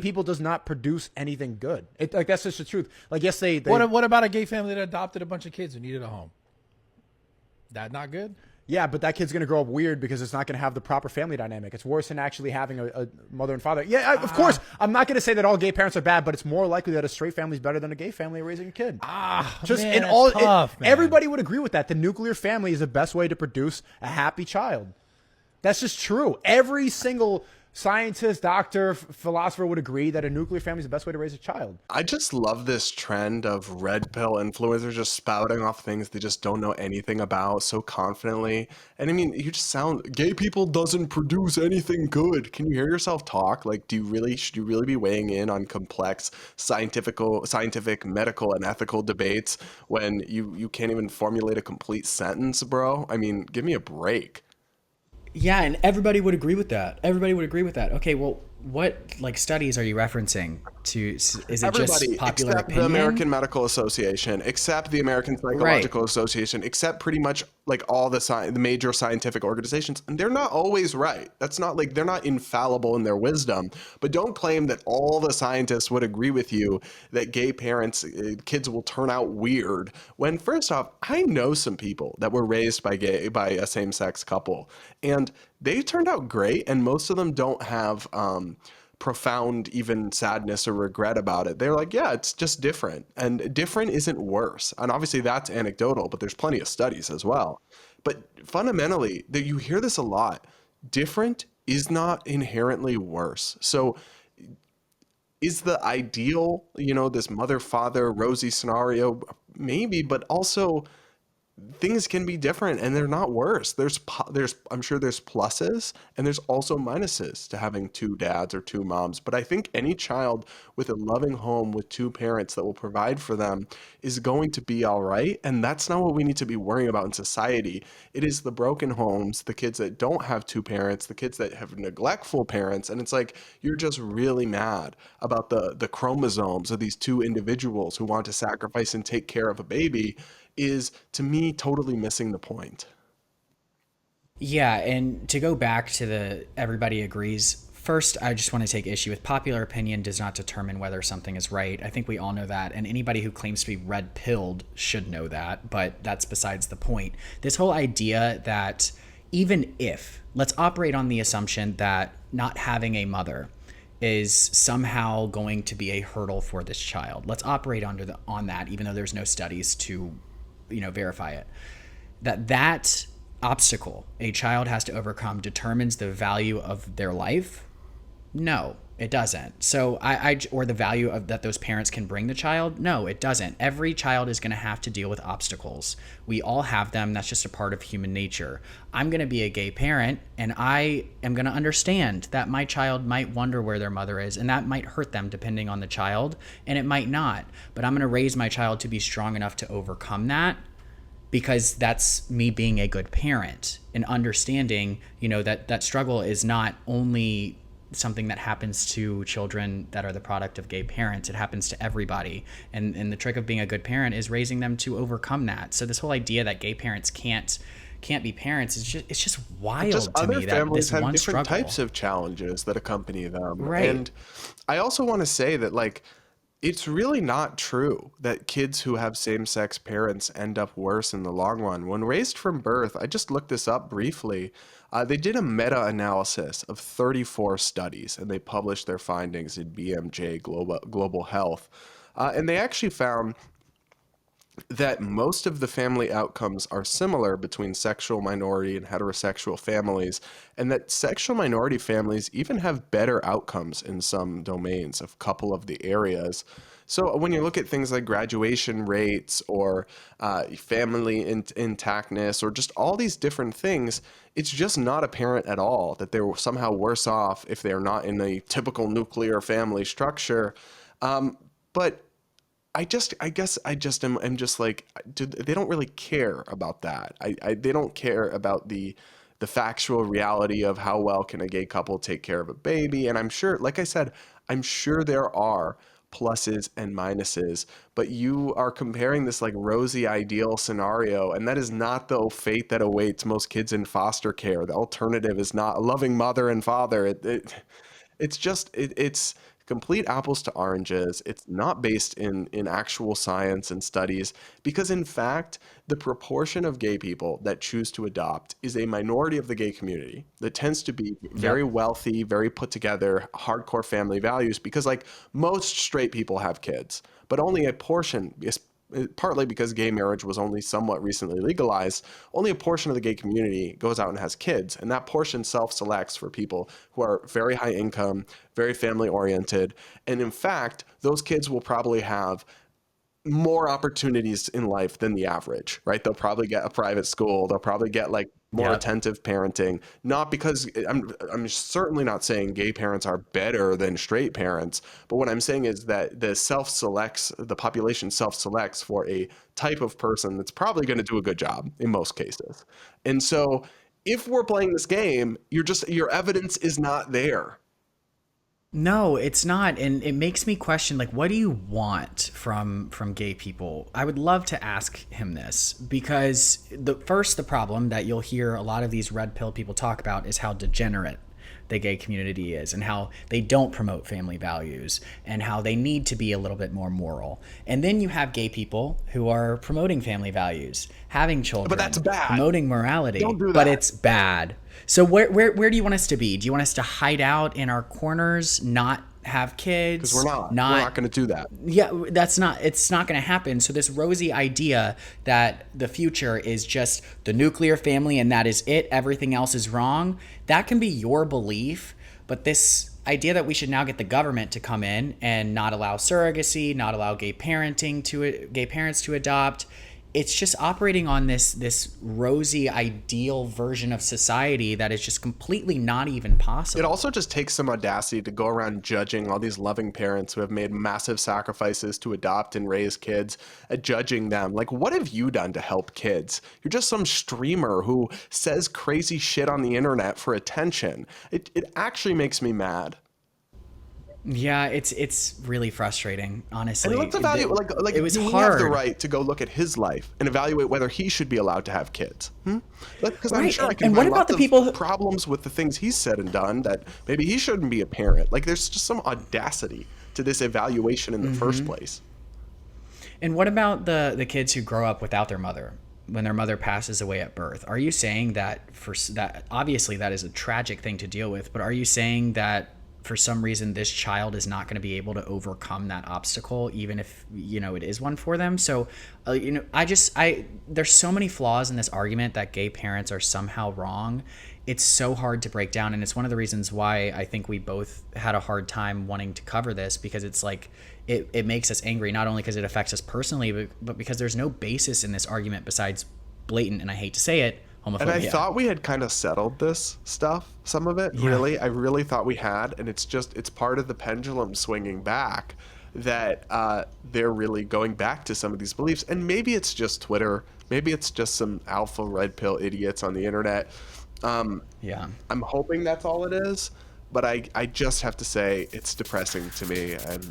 people does not produce anything good. Like that's just the truth. Like yes, they What about a gay family that adopted a bunch of kids who needed a home? That not good? yeah, but that kid's gonna grow up weird because it's not gonna have the proper family dynamic. It's worse than actually having a mother and father. Yeah, of course, I'm not gonna say that all gay parents are bad, but it's more likely that a straight family is better than a gay family raising a kid. Just man, in all, tough, man. Everybody would agree with that. The nuclear family is the best way to produce a happy child. That's just true. Every single scientist, doctor, philosopher would agree that a nuclear family is the best way to raise a child. I just love this trend of red pill influencers just spouting off things they just don't know anything about so confidently. And I mean, you just sound, gay people doesn't produce anything good. Can you hear yourself talk? Like, should you really be weighing in on complex scientific, medical, and ethical debates when you can't even formulate a complete sentence, bro? I mean, give me a break. Yeah, and everybody would agree with that. Everybody would agree with that. Okay, well, what like studies are you referencing to? Is it Everybody, just popular except opinion? the American Medical Association, except the American Psychological Association, except pretty much like all the major scientific organizations, and they're not always right. That's not like they're not infallible in their wisdom. But don't claim that all the scientists would agree with you that gay parents, kids will turn out weird. When first off, I know some people that were raised by a same-sex couple, and they turned out great, and most of them don't have profound even sadness or regret about it. They're like, yeah, it's just different, and different isn't worse. And obviously that's anecdotal, but there's plenty of studies as well. But fundamentally, that you hear this a lot, different is not inherently worse. So is the ideal, this mother-father rosy scenario? Maybe, but also things can be different and they're not worse. I'm sure there's pluses and there's also minuses to having two dads or two moms. But I think any child with a loving home with two parents that will provide for them is going to be all right. And that's not what we need to be worrying about in society. It is the broken homes, the kids that don't have two parents, the kids that have neglectful parents. And it's like, you're just really mad about the chromosomes of these two individuals who want to sacrifice and take care of a baby is, to me, totally missing the point. Yeah, and to go back to the everybody agrees, first, I just want to take issue with popular opinion does not determine whether something is right. I think we all know that, and anybody who claims to be red-pilled should know that, but that's besides the point. This whole idea that even if, let's operate on the assumption that not having a mother is somehow going to be a hurdle for this child. Let's operate on that, even though there's no studies to verify it, that obstacle a child has to overcome determines the value of their life. No, it doesn't. So or the value of that those parents can bring the child. No, it doesn't. Every child is going to have to deal with obstacles. We all have them. That's just a part of human nature. I'm going to be a gay parent and I am going to understand that my child might wonder where their mother is, and that might hurt them depending on the child, and it might not. But I'm going to raise my child to be strong enough to overcome that, because that's me being a good parent and understanding, that struggle is not only something that happens to children that are the product of gay parents. It happens to everybody. And the trick of being a good parent is raising them to overcome that. So this whole idea that gay parents can't be parents is just wild just to other me. Families that this have one different struggle. types of challenges that accompany them. Right. And I also want to say that, like, it's really not true that kids who have same-sex parents end up worse in the long run. When raised from birth, I just looked this up briefly. They did a meta-analysis of 34 studies, and they published their findings in BMJ Global Health. And they actually found that most of the family outcomes are similar between sexual minority and heterosexual families, and that sexual minority families even have better outcomes in some domains, a couple of the areas. So when you look at things like graduation rates or family intactness or just all these different things, it's just not apparent at all that they're somehow worse off if they're not in a typical nuclear family structure. But I guess I just am just like, they don't really care about that. They don't care about the factual reality of how well can a gay couple take care of a baby. And I'm sure, like I said, I'm sure there are pluses and minuses, but you are comparing this like rosy ideal scenario, and that is not the fate that awaits most kids in foster care. The alternative is not a loving mother and father. It's complete apples to oranges. It's not based in actual science and studies, because in fact, the proportion of gay people that choose to adopt is a minority of the gay community that tends to be very wealthy, very put together, hardcore family values, because like most straight people have kids, but only a portion is partly because gay marriage was only somewhat recently legalized, only a portion of the gay community goes out and has kids. And that portion self-selects for people who are very high income, very family oriented. And in fact, those kids will probably have more opportunities in life than the average, right? They'll probably get a private school. They'll probably get like more attentive parenting, not because I'm certainly not saying gay parents are better than straight parents, but what I'm saying is that the population self-selects for a type of person that's probably going to do a good job in most cases. And so if we're playing this game, your evidence is not there. No, it's not, and it makes me question, like, what do you want from gay people? I would love to ask him this, because the problem that you'll hear a lot of these red pill people talk about is how degenerate the gay community is, and how they don't promote family values, and how they need to be a little bit more moral. And then you have gay people who are promoting family values, having children, But that's bad. promoting morality. Don't do But that. it's bad. So where do you want us to be? Do you want us to hide out in our corners, not have kids? Because we're not going to do that. Yeah, it's not going to happen. So this rosy idea that the future is just the nuclear family and that is it, everything else is wrong, that can be your belief. But this idea that we should now get the government to come in and not allow surrogacy, not allow gay parents to adopt, it's just operating on this rosy ideal version of society that is just completely not even possible. It also just takes some audacity to go around judging all these loving parents who have made massive sacrifices to adopt and raise kids, judging them. Like, what have you done to help kids? You're just some streamer who says crazy shit on the internet for attention. It actually makes me mad. Yeah, it's really frustrating, honestly. And let's evaluate, like it was we hard. have the right to go look at his life and evaluate whether he should be allowed to have kids. Because I'm Right, sure I can and what find about lots the of people problems with the things he's said and done that maybe he shouldn't be a parent. Like, there's just some audacity to this evaluation in the first place. And what about the kids who grow up without their mother when their mother passes away at birth? Are you saying that that obviously that is a tragic thing to deal with, but are you saying that for some reason this child is not going to be able to overcome that obstacle, even if it is one for them? So there's so many flaws in this argument that gay parents are somehow wrong. It's so hard to break down, and it's one of the reasons why I think we both had a hard time wanting to cover this, because it's like it makes us angry, not only because it affects us personally, but because there's no basis in this argument besides blatant, and I hate to say it, homophobia. And I thought we had kind of settled this stuff, some of it, really. I really thought we had, and it's part of the pendulum swinging back that they're really going back to some of these beliefs. And maybe it's just Twitter. Maybe it's just some alpha red pill idiots on the internet. I'm hoping that's all it is, but I just have to say it's depressing to me, and